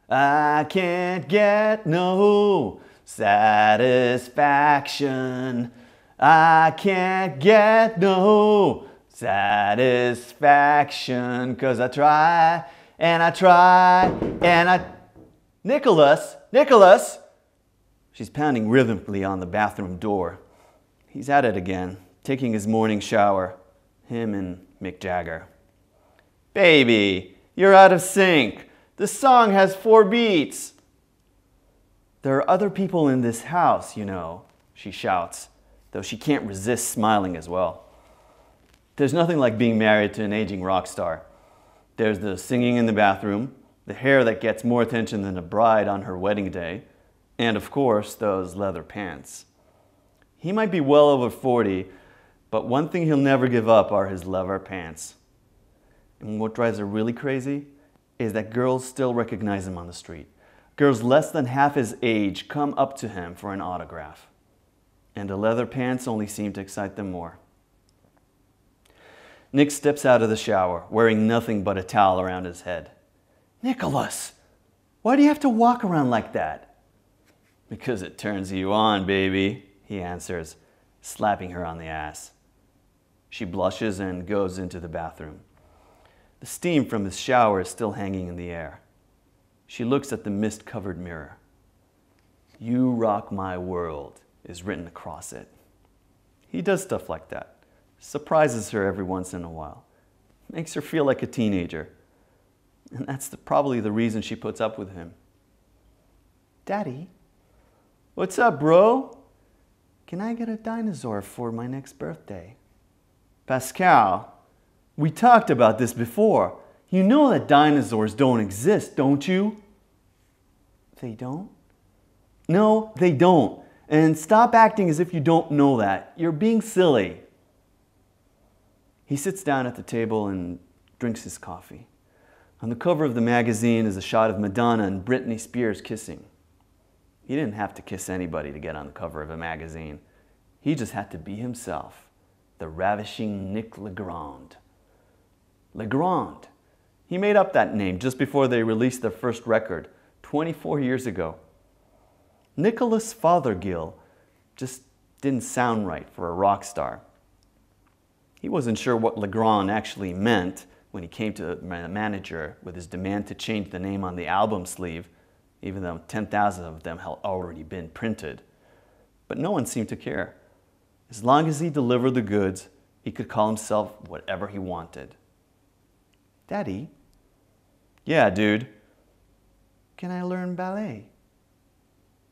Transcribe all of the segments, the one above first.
I can't get no satisfaction. I can't get no satisfaction, 'cause I try and I try and I... Nicholas! Nicholas! She's pounding rhythmically on the bathroom door. He's at it again, taking his morning shower. Him and Mick Jagger. Baby, you're out of sync. The song has 4 beats. There are other people in this house, you know, she shouts, though she can't resist smiling as well. There's nothing like being married to an aging rock star. There's the singing in the bathroom, the hair that gets more attention than a bride on her wedding day, and of course, those leather pants. He might be well over 40, but one thing he'll never give up are his leather pants. And what drives her really crazy is that girls still recognize him on the street. Girls less than half his age come up to him for an autograph. And the leather pants only seem to excite them more. Nick steps out of the shower, wearing nothing but a towel around his head. Nicholas, why do you have to walk around like that? Because it turns you on, baby, he answers, slapping her on the ass. She blushes and goes into the bathroom. The steam from his shower is still hanging in the air. She looks at the mist-covered mirror. "You rock my world" is written across it. He does stuff like that. Surprises her every once in a while. Makes her feel like a teenager. And that's probably the reason she puts up with him. Daddy? What's up, bro? Can I get a dinosaur for my next birthday? Pascal, we talked about this before. You know that dinosaurs don't exist, don't you? They don't? No, they don't. And stop acting as if you don't know that. You're being silly. He sits down at the table and drinks his coffee. On the cover of the magazine is a shot of Madonna and Britney Spears kissing. He didn't have to kiss anybody to get on the cover of a magazine. He just had to be himself, the ravishing Nick Legrand. Legrand. He made up that name just before they released their first record, 24 years ago. Nicholas Fothergill just didn't sound right for a rock star. He wasn't sure what Legrand actually meant when he came to the manager with his demand to change the name on the album sleeve, even though 10,000 of them had already been printed. But no one seemed to care. As long as he delivered the goods, he could call himself whatever he wanted. Daddy? Yeah, dude. Can I learn ballet?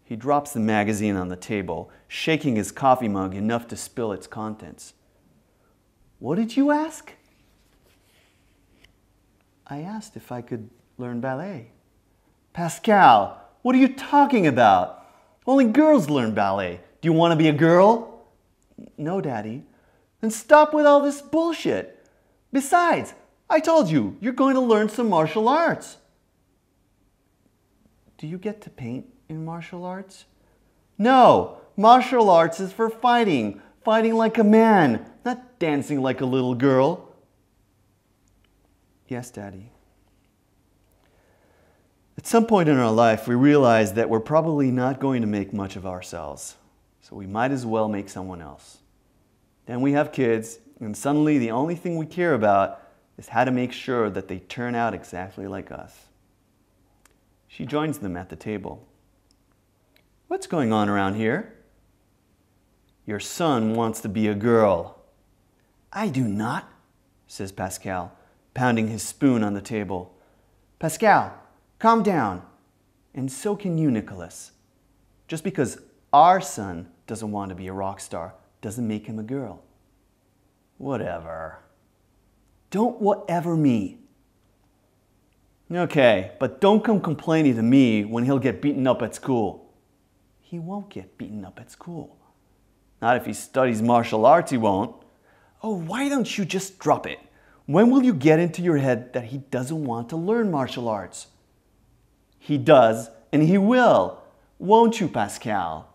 He drops the magazine on the table, shaking his coffee mug enough to spill its contents. What did you ask? I asked if I could learn ballet. Pascal, what are you talking about? Only girls learn ballet. Do you want to be a girl? No, Daddy. Then stop with all this bullshit. Besides, I told you, you're going to learn some martial arts. Do you get to paint in martial arts? No, martial arts is for fighting. Fighting like a man, not dancing like a little girl. Yes, Daddy. At some point in our life, we realize that we're probably not going to make much of ourselves, so we might as well make someone else. Then we have kids, and suddenly the only thing we care about is how to make sure that they turn out exactly like us. She joins them at the table. What's going on around here? Your son wants to be a girl. I do not, says Pascal, pounding his spoon on the table. Pascal, calm down. And so can you, Nicholas. Just because our son doesn't want to be a rock star doesn't make him a girl. Whatever. Don't whatever me. Okay, but don't come complaining to me when he'll get beaten up at school. He won't get beaten up at school. Not if he studies martial arts, he won't. Oh, why don't you just drop it? When will you get into your head that he doesn't want to learn martial arts? He does, and he will. Won't you, Pascal?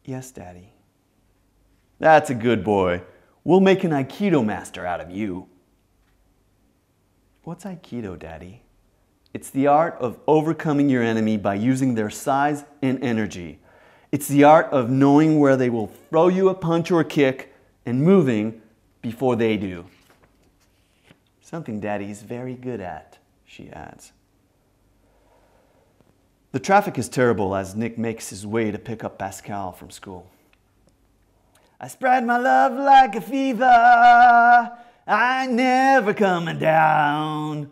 Yes, Daddy. That's a good boy. We'll make an Aikido master out of you. What's Aikido, Daddy? It's the art of overcoming your enemy by using their size and energy. It's the art of knowing where they will throw you a punch or a kick and moving before they do. Something Daddy's very good at, she adds. The traffic is terrible as Nick makes his way to pick up Pascal from school. I spread my love like a fever, I ain't never coming down.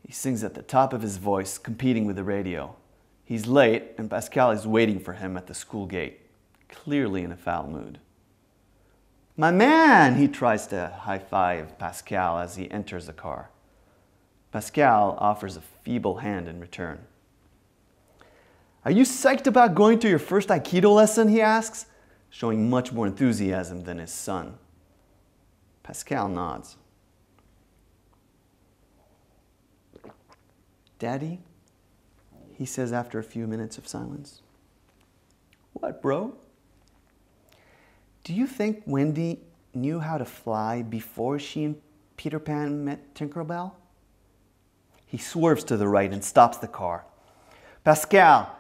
He sings at the top of his voice, competing with the radio. He's late, and Pascal is waiting for him at the school gate, clearly in a foul mood. My man! He tries to high-five Pascal as he enters the car. Pascal offers a feeble hand in return. Are you psyched about going to your first Aikido lesson? He asks, showing much more enthusiasm than his son. Pascal nods. Daddy, he says after a few minutes of silence. What, bro? Do you think Wendy knew how to fly before she and Peter Pan met Tinkerbell? He swerves to the right and stops the car. Pascal,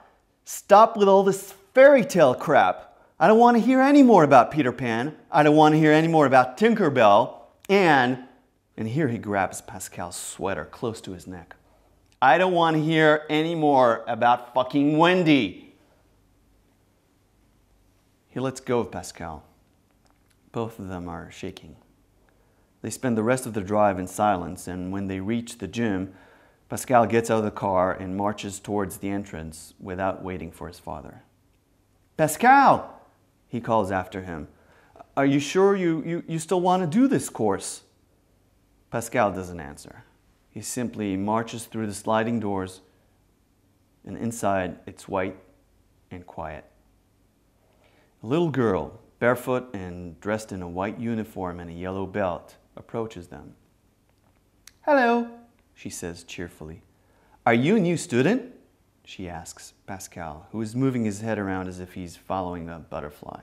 stop with all this fairy tale crap. I don't want to hear any more about Peter Pan. I don't want to hear any more about Tinkerbell. And here he grabs Pascal's sweater close to his neck. I don't want to hear any more about fucking Wendy. He lets go of Pascal. Both of them are shaking. They spend the rest of the drive in silence, and when they reach the gym, Pascal gets out of the car and marches towards the entrance without waiting for his father. Pascal! He calls after him. Are you sure you still want to do this course? Pascal doesn't answer. He simply marches through the sliding doors, and inside it's white and quiet. A little girl, barefoot and dressed in a white uniform and a yellow belt, approaches them. Hello, she says cheerfully. Are you a new student? She asks Pascal, who is moving his head around as if he's following a butterfly.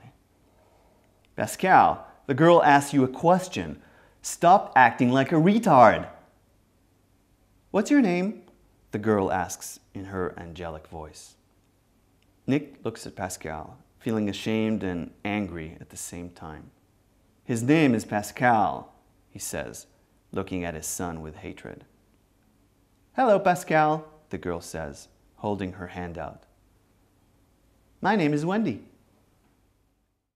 Pascal, the girl asks you a question. Stop acting like a retard. What's your name? The girl asks in her angelic voice. Nick looks at Pascal, feeling ashamed and angry at the same time. His name is Pascal, he says, looking at his son with hatred. Hello, Pascal, the girl says, holding her hand out. My name is Wendy.